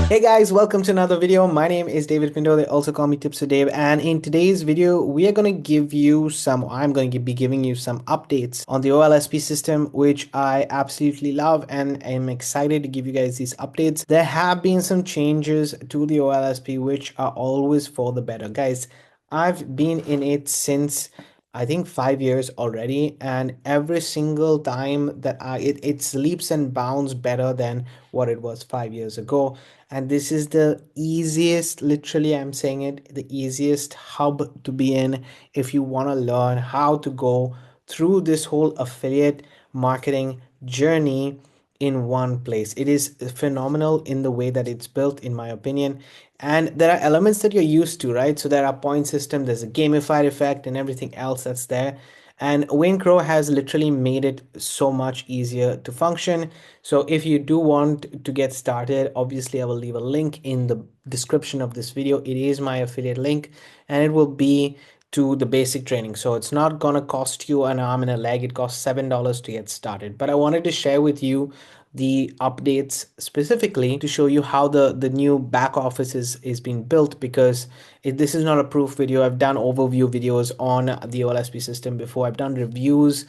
Hey guys, welcome to another video. My name is David Pinto. They also call me Tips with Dave. And in today's video, we are going to give you some, I'm going to be giving you some updates on the OLSP system, which I absolutely love and I'm excited to give you guys these updates. There have been some changes to the OLSP, which are always for the better. Guys, I've been in it since I think 5 years already, and every single time that it leaps and bounds better than what it was 5 years ago. And this is the easiest, literally I'm saying it, the easiest hub to be in if you want to learn how to go through this whole affiliate marketing journey in one place. It is phenomenal in the way that it's built, in my opinion. And there are elements that you're used to, right? So there are point system, there's a gamified effect and everything else that's there. And WinCrow has literally made it so much easier to function. So if you do want to get started, obviously I will leave a link in the description of this video. It is my affiliate link and it will be to the basic training. So it's not gonna cost you an arm and a leg. It costs $7 to get started. But I wanted to share with you the updates specifically to show you how the new back office is being built, because this is not a proof video. I've done overview videos on the OLSP system before. I've done reviews.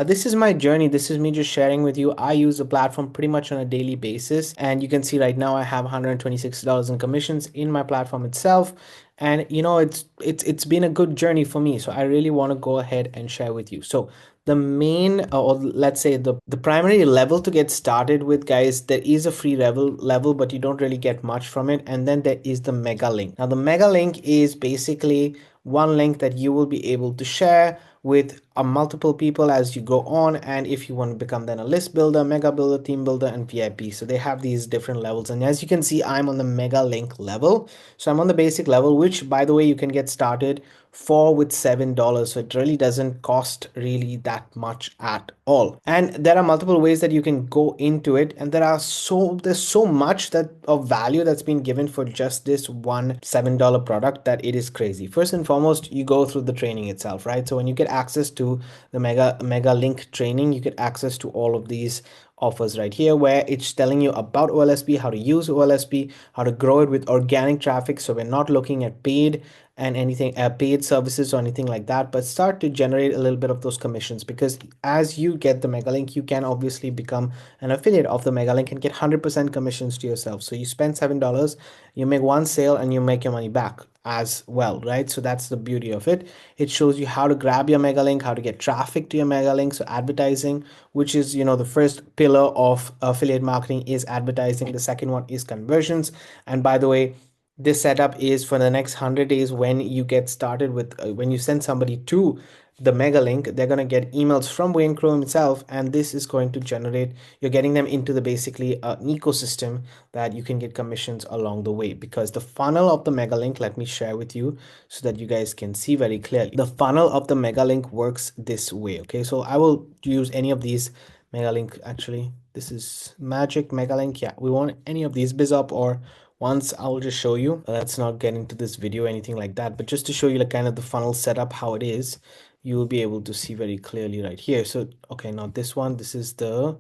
This is my journey. This is me just sharing with you. I use the platform pretty much on a daily basis. And you can see right now I have $126 in commissions in my platform itself. And you know, it's been a good journey for me. So I really want to go ahead and share with you. So the main, or let's say the primary level to get started with, guys, there is a free level, but you don't really get much from it. And then there is the mega link. Now the mega link is basically one link that you will be able to share with multiple people as you go on. And if you want to become then a list builder, mega builder, team builder, and VIP, so they have these different levels. And as you can see, I'm on the mega link level. So I'm on the basic level, which by the way, you can get started for with $7. So it really doesn't cost really that much at all. And there are multiple ways that you can go into it, and there's so much that of value that's been given for just this one $7 product that it is crazy. First and foremost, you go through the training itself, right? So when you get access to the mega link training, you get access to all of these offers right here, where it's telling you about OLSP, how to use OLSP, how to grow it with organic traffic. So we're not looking at paid and anything paid services or anything like that, but start to generate a little bit of those commissions, because as you get the mega link, you can obviously become an affiliate of the mega link and get 100% commissions to yourself. So you spend $7, you make one sale and you make your money back as well, right? So that's the beauty of it. It shows you how to grab your mega link, how to get traffic to your mega link. So advertising, which is, you know, the first pillar of affiliate marketing, is advertising. The second one is conversions. And by the way, this setup is for the next 100 days. When you get started with when you send somebody to the mega link, they're going to get emails from Wayne Chrome itself, and this is going to generate, you're getting them into the basically an ecosystem that you can get commissions along the way. Because the funnel of the mega link, let me share with you so that you guys can see very clearly. The funnel of the mega link works this way. Okay, so I will use any of these mega link. Actually, this is magic mega link. Yeah, we want any of these biz up or once. I'll just show you. Let's not get into this video or anything like that, but just to show you like kind of the funnel setup, how it is, you will be able to see very clearly right here. So okay, not this one. This is a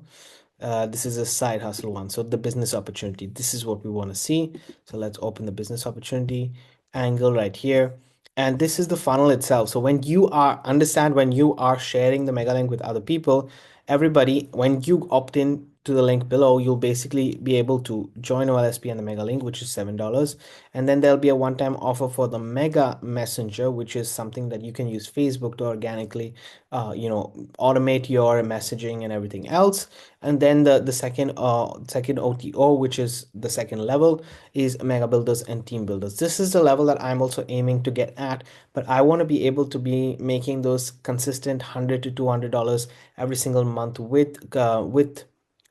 side hustle one. So the business opportunity, this is what we want to see. So let's open the business opportunity angle right here. And this is the funnel itself. So when you are sharing the mega link with other people, everybody, when you opt in to the link below, you'll basically be able to join OLSP and the mega link, which is $7. And then there'll be a one-time offer for the mega messenger, which is something that you can use Facebook to organically automate your messaging and everything else. And then the second OTO, which is the second level, is mega builders and team builders. This is the level that I'm also aiming to get at, but I want to be able to be making those consistent $100 to $200 every single month with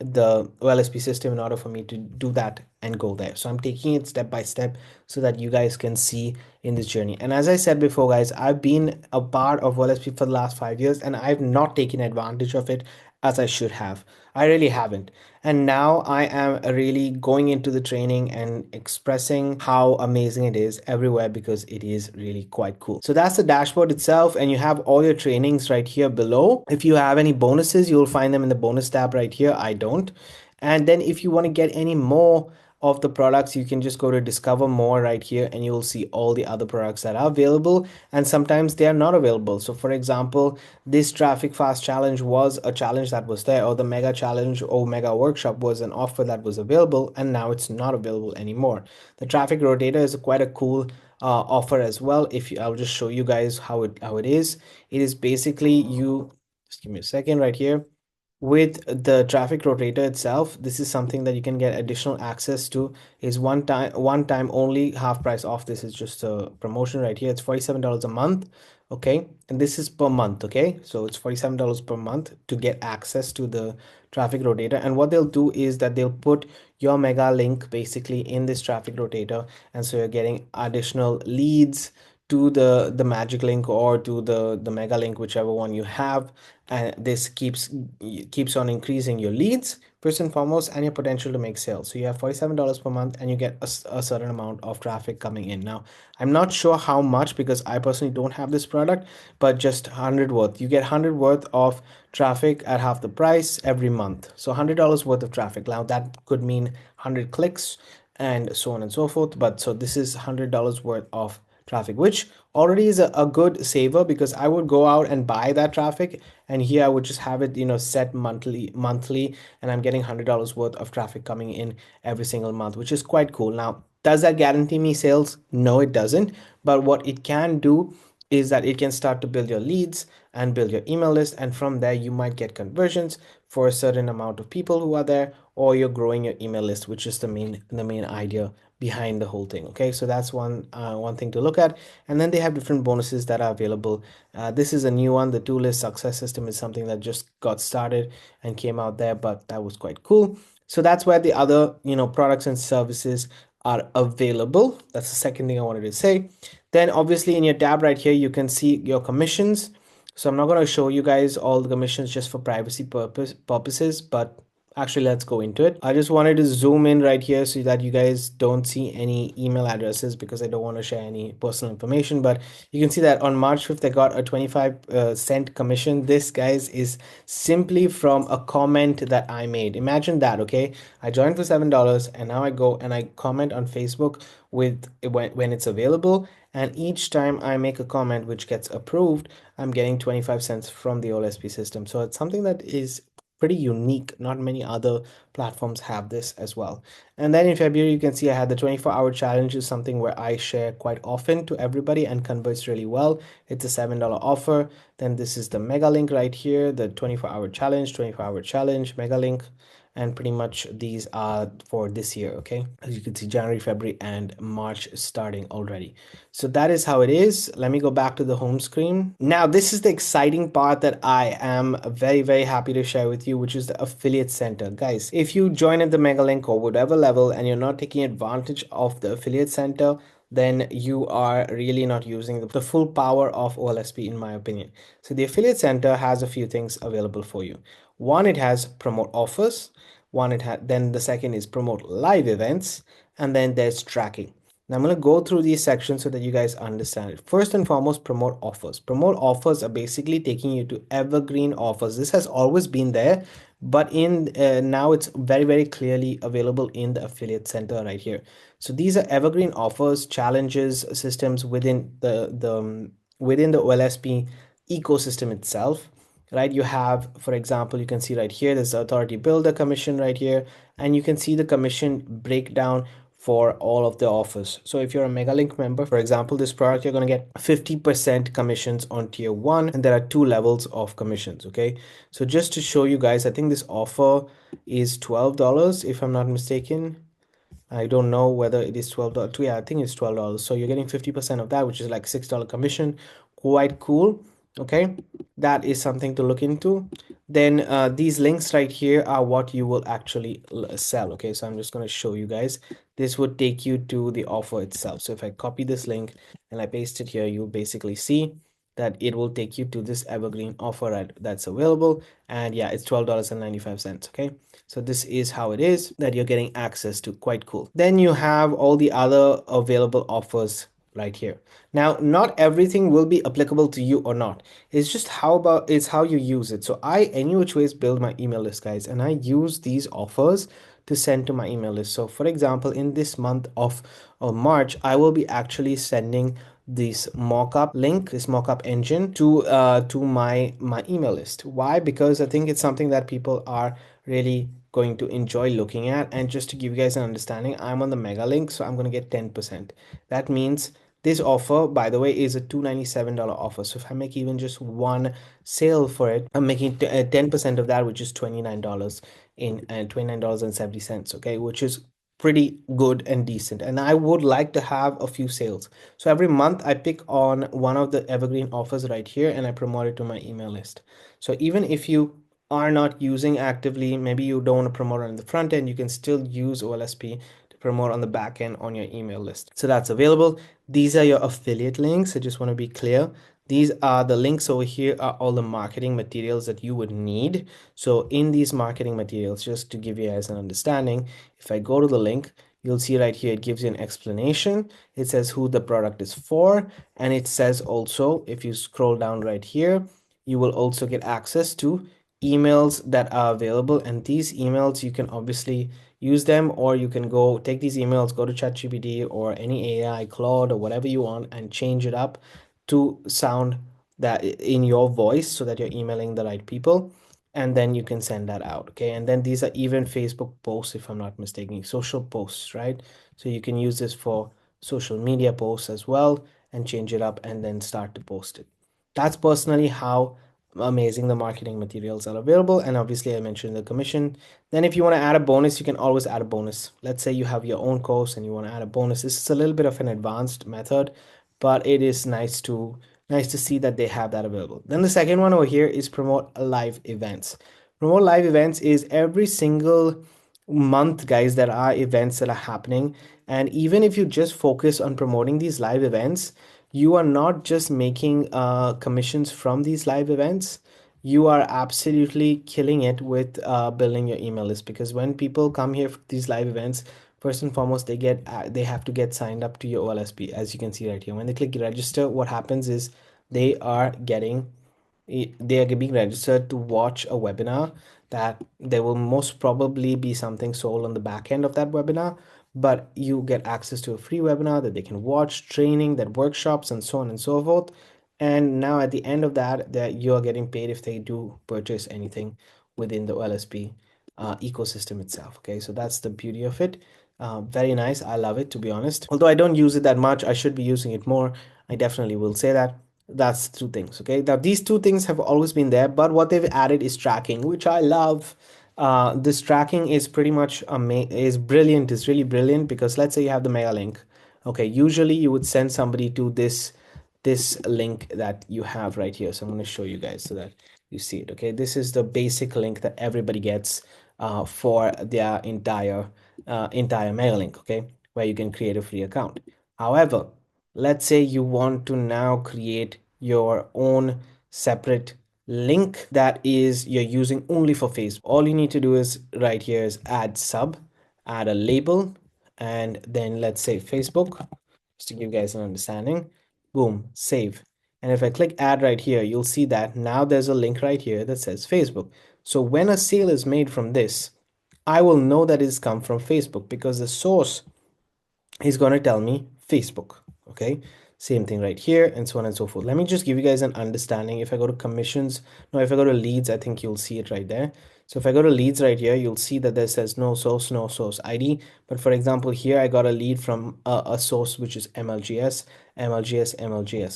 the OLSP system in order for me to do that and go there. So I'm taking it step by step so that you guys can see in this journey. And as I said before, guys, I've been a part of OLSP for the last 5 years and I've not taken advantage of it as I should have. I really haven't. And now I am really going into the training and expressing how amazing it is everywhere, because it is really quite cool. So that's the dashboard itself, and you have all your trainings right here below. If you have any bonuses, you'll find them in the bonus tab right here. I don't. And then if you want to get any more of the products, you can just go to discover more right here and you'll see all the other products that are available, and sometimes they are not available. So for example, this traffic fast challenge was a challenge that was there, or the mega challenge or mega workshop was an offer that was available, and now it's not available anymore. The traffic rotator is quite a cool offer as well. If you, I'll just show you guys how it is. It is basically, you just give me a second right here. With the traffic rotator itself, this is something that you can get additional access to. Is one time only, half price off. This is just a promotion right here. It's $47 a month. Okay, and this is per month. Okay, so it's $47 per month to get access to the traffic rotator. And what they'll do is that they'll put your mega link basically in this traffic rotator, and so you're getting additional leads to the magic link or to the mega link, whichever one you have. And this keeps on increasing your leads first and foremost, and your potential to make sales. So you have $47 per month and you get a certain amount of traffic coming in. Now I'm not sure how much, because I personally don't have this product, but just 100 worth, you get 100 worth of traffic at half the price every month. So $100 worth of traffic. Now that could mean 100 clicks and so on and so forth, but so this is $100 worth of traffic, which already is a good saver, because I would go out and buy that traffic, and here I would just have it, set monthly, and I'm getting $100 worth of traffic coming in every single month, which is quite cool. Now, does that guarantee me sales? No, it doesn't. But what it can do is that it can start to build your leads and build your email list, and from there you might get conversions for a certain amount of people who are there, or you're growing your email list, which is the main idea behind the whole thing. Okay, so that's one thing to look at. And then they have different bonuses that are available. This is a new one. The two-list success system is something that just got started and came out there, but that was quite cool. So that's where the other products and services are available. That's the second thing I wanted to say. Then obviously in your tab right here, you can see your commissions. So I'm not going to show you guys all the commissions just for privacy purposes, but actually let's go into it. I just wanted to zoom in right here so that you guys don't see any email addresses, because I don't want to share any personal information. But you can see that on March 5th, I got a 25 cent commission. This, guys, is simply from a comment that I made. Imagine that. Okay, I joined for $7, and now I go and I comment on Facebook with when it's available, and each time I make a comment which gets approved, I'm getting 25 cents from the OLSP system. So it's something that is pretty unique. Not many other platforms have this as well. And then in February, you can see I had the 24-hour challenge, is something where I share quite often to everybody and converts really well. It's a $7 offer. Then this is the mega link right here, the 24-hour challenge, mega link. And pretty much these are for this year. Okay, as you can see, January, February, and March starting already. So that is how it is. Let me go back to the home screen. Now, this is the exciting part that I am very, very happy to share with you, which is the affiliate center. Guys, if you join at the mega link or whatever level and you're not taking advantage of the affiliate center, then you are really not using the full power of OLSP, in my opinion. So the affiliate center has a few things available for you. One, it has promote offers. One, it had, then the second is promote live events, and then there's tracking. Now I'm going to go through these sections so that you guys understand it. First and foremost, promote offers. Promote offers are basically taking you to evergreen offers. This has always been there, but in now it's very, very clearly available in the affiliate center right here. So these are evergreen offers, challenges, systems within within the OLSP ecosystem itself. Right, you have, for example, you can see right here, there's the authority builder commission right here, and you can see the commission breakdown for all of the offers. So if you're a Megalink member, for example, this product, you're going to get 50% commissions on tier 1, and there are 2 levels of commissions. Okay, so just to show you guys, I think this offer is $12 if I'm not mistaken. I don't know whether it is $12. Yeah, I think it's $12. So you're getting 50% of that, which is like $6 commission. Quite cool. Okay, that is something to look into. Then these links right here are what you will actually sell. Okay, so I'm just going to show you guys. This would take you to the offer itself. So if I copy this link and I paste it here, you'll basically see that it will take you to this evergreen offer that's available. And yeah, it's $12.95. Okay, so this is how it is that you're getting access to. Quite cool. Then you have all the other available offers right here. Now, not everything will be applicable to you or not. It's just it's how you use it. So I, any which ways, build my email list, guys, and I use these offers to send to my email list. So for example, in this month of March, I will be actually sending this mockup link, this mockup engine to my email list. Why? Because I think it's something that people are really going to enjoy looking at. And just to give you guys an understanding, I'm on the mega link, so I'm going to get 10%. That means this offer, by the way, is a $297 offer. So if I make even just one sale for it, I'm making 10% of that, which is $29 in $29.70. Okay, which is pretty good and decent. And I would like to have a few sales. So every month I pick on one of the evergreen offers right here and I promote it to my email list. So even if you are not using actively, maybe you don't want to promote on the front end, you can still use OLSP to promote on the back end on your email list. So that's available. These are your affiliate links. I just want to be clear. These are the links over here are all the marketing materials that you would need. So in these marketing materials, just to give you guys an understanding, if I go to the link, you'll see right here, it gives you an explanation. It says who the product is for. And it says also, if you scroll down right here, you will also get access to emails that are available. And these emails, you can obviously use them, or you can go take these emails, go to ChatGPT or any AI, Claude, or whatever you want, and change it up to sound that in your voice so that you're emailing the right people, and then you can send that out. Okay, and then these are even Facebook posts, if I'm not mistaken, social posts, right? So you can use this for social media posts as well and change it up and then start to post it. That's personally how amazing the marketing materials are available. And obviously I mentioned the commission. Then if you want to add a bonus, you can always add a bonus. Let's say you have your own course and you want to add a bonus. This is a little bit of an advanced method, but it is nice to see that they have that available. Then the second one over here is promote live events. Promote live events is every single month, guys, there are events that are happening. And even if you just focus on promoting these live events, you are not just making commissions from these live events. You are absolutely killing it with building your email list, because when people come here for these live events, first and foremost, they have to get signed up to your OLSP. As you can see right here, when they click register, what happens is they are getting they are being registered to watch a webinar that there will most probably be something sold on the back end of that webinar, but you get access to a free webinar that they can watch, training, that workshops, and so on and so forth. And now at the end of that you are getting paid if they do purchase anything within the OLSP ecosystem itself. Okay, so that's the beauty of it. Very nice. I love it, to be honest. Although I don't use it that much, I should be using it more. I definitely will say that. That's two things. Okay, now these two things have always been there, but what they've added is tracking, which I love. This tracking is pretty much is brilliant. It's really brilliant, because let's say you have the mega link. Okay, usually you would send somebody to this link that you have right here. So I'm going to show you guys so that you see it. Okay, this is the basic link that everybody gets for their entire mail link. Okay, where you can create a free account. However, let's say you want to now create your own separate link that is you're using only for Facebook. All you need to do is right here is add sub, add a label, and then let's say Facebook, just to give you guys an understanding. Boom, save. And if I click add right here, you'll see that now there's a link right here that says Facebook. So when a sale is made from this, I will know that it's come from Facebook, because the source is going to tell me Facebook. Okay, same thing right here, and so on and so forth. Let me just give you guys an understanding. If I go to commissions, no, if I go to leads, I think you'll see it right there. So if I go to leads right here, you'll see that there says no source ID. But for example, here I got a lead from a source which is MLGS,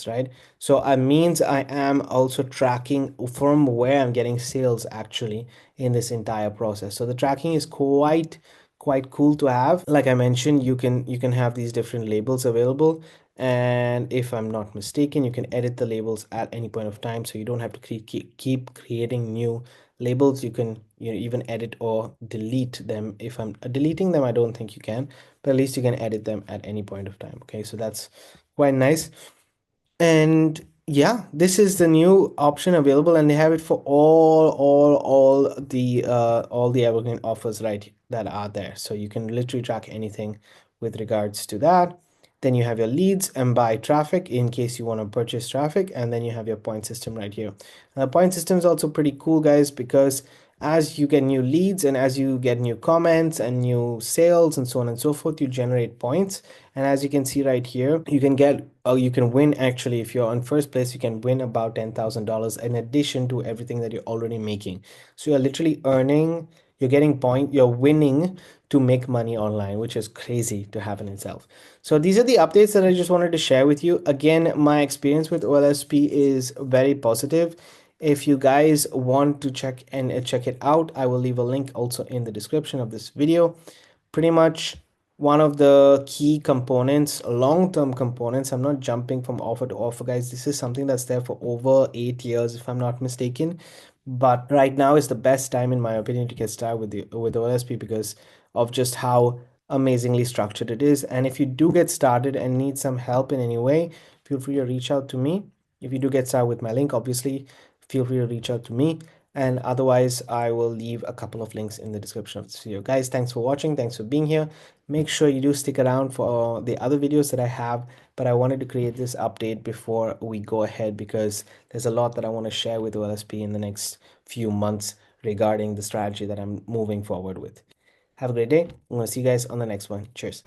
right? So it means I am also tracking from where I'm getting sales actually in this entire process. So the tracking is quite cool to have. Like I mentioned, you can have these different labels available, and if I'm not mistaken, you can edit the labels at any point of time, so you don't have to keep creating new labels. You can even edit or delete them. If I'm deleting them, I don't think you can, but at least you can edit them at any point of time. Okay, so that's quite nice. And yeah, this is the new option available, and they have it for all the evergreen offers right that are there. So you can literally track anything with regards to that. Then you have your leads and buy traffic in case you want to purchase traffic. And then you have your point system right here. The point system is also pretty cool, guys, because as you get new leads and as you get new comments and new sales and so on and so forth, you generate points. And as you can see right here, you can get, you can win actually. If you're on first place, you can win about $10,000 in addition to everything that you're already making. So you're literally earning, you're getting point, you're winning to make money online, which is crazy to have in itself. So these are the updates that I just wanted to share with you. Again, my experience with OLSP is very positive. If you guys want to check it out, I will leave a link also in the description of this video. Pretty much one of the key components, long-term components. I'm not jumping from offer to offer, guys. This is something that's there for over 8 years, if I'm not mistaken. But right now is the best time, in my opinion, to get started with OLSP because of just how amazingly structured it is. And if you do get started and need some help in any way, feel free to reach out to me. If you do get started with my link, obviously, feel free to reach out to me. And otherwise, I will leave a couple of links in the description of this video. Guys, thanks for watching. Thanks for being here. Make sure you do stick around for the other videos that I have. But I wanted to create this update before we go ahead because there's a lot that I want to share with OLSP in the next few months regarding the strategy that I'm moving forward with. Have a great day. I'm going to see you guys on the next one. Cheers.